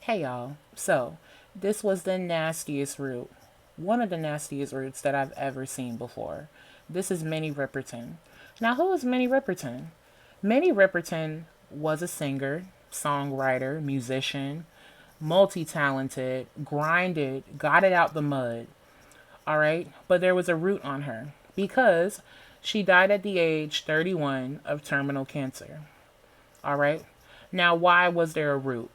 Hey y'all. So, this was the nastiest root. One of the nastiest roots that I've ever seen before. This is Minnie Riperton. Now, who is Minnie Riperton? Minnie Riperton was a singer, songwriter, musician, multi talented, grinded, got it out the mud. All right. But there was a root on her because she died at the age 31 of terminal cancer. All right. Now, why was there a root?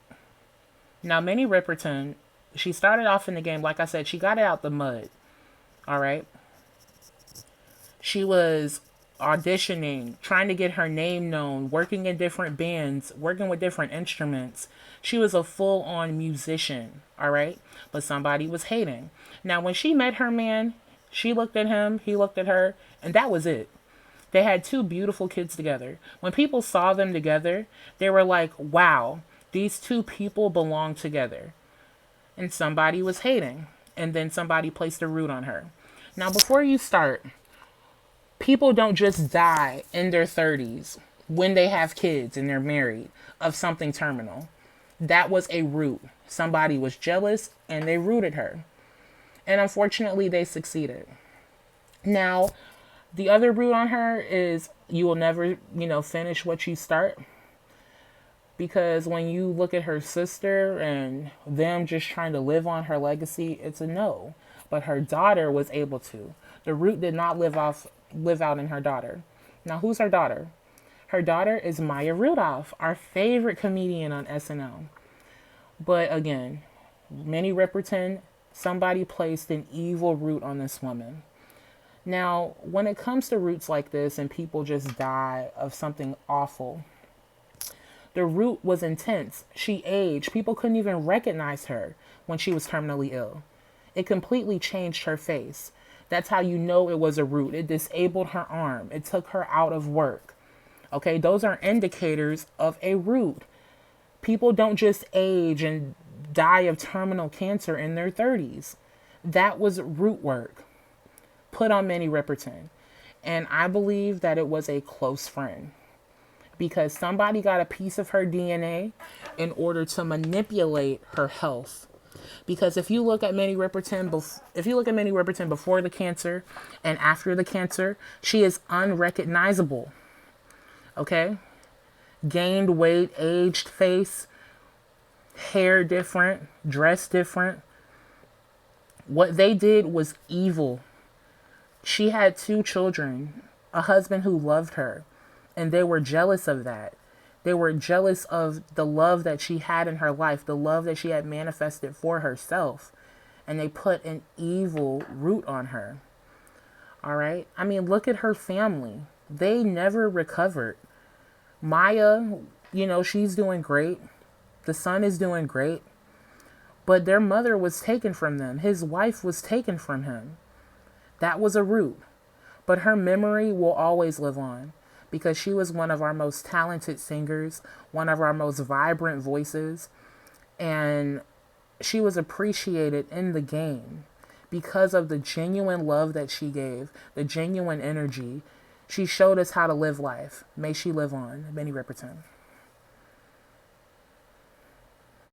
Now, Minnie Riperton, she started off in the game, like I said, she got it out the mud. All right. She was auditioning, trying to get her name known, working in different bands, working with different instruments. She was a full on musician. All right. But somebody was hating. Now, when she met her man, she looked at him, he looked at her, and that was it. They had two beautiful kids together. When people saw them together, they were like, wow, these two people belong together. And somebody was hating. And then somebody placed a root on her. Now, before you start, people don't just die in their 30s when they have kids and they're married of something terminal. That was a root. Somebody was jealous and they rooted her. And unfortunately, they succeeded. Now, the other root on her is you will never, finish what you start. Because when you look at her sister and them just trying to live on her legacy, it's a no. But her daughter was able to. The root did not live out in her daughter. Now, who's her daughter? Her daughter is Maya Rudolph, our favorite comedian on SNL. But again, Minnie Riperton, somebody placed an evil root on this woman. Now, when it comes to roots like this and people just die of something awful, the root was intense. She aged. People couldn't even recognize her when she was terminally ill. It completely changed her face. That's how you know it was a root. It disabled her arm. It took her out of work. Okay, those are indicators of a root. People don't just age and die of terminal cancer in their 30s. That was root work put on Minnie Riperton. And I believe that it was a close friend because somebody got a piece of her DNA in order to manipulate her health. Because if you look at Minnie Riperton, if you look at Minnie Riperton before the cancer and after the cancer, she is unrecognizable. Okay, gained weight, aged face, hair different, dress different. What they did was evil. She had two children, a husband who loved her, and they were jealous of that. They were jealous of the love that she had in her life, the love that she had manifested for herself. And they put an evil root on her. All right? I mean, look at her family. They never recovered. Maya, she's doing great. The son is doing great. But their mother was taken from them. His wife was taken from him. That was a root. But her memory will always live on because she was one of our most talented singers, one of our most vibrant voices, and she was appreciated in the game because of the genuine love that she gave, the genuine energy. She showed us how to live life. May she live on. Minnie Riperton.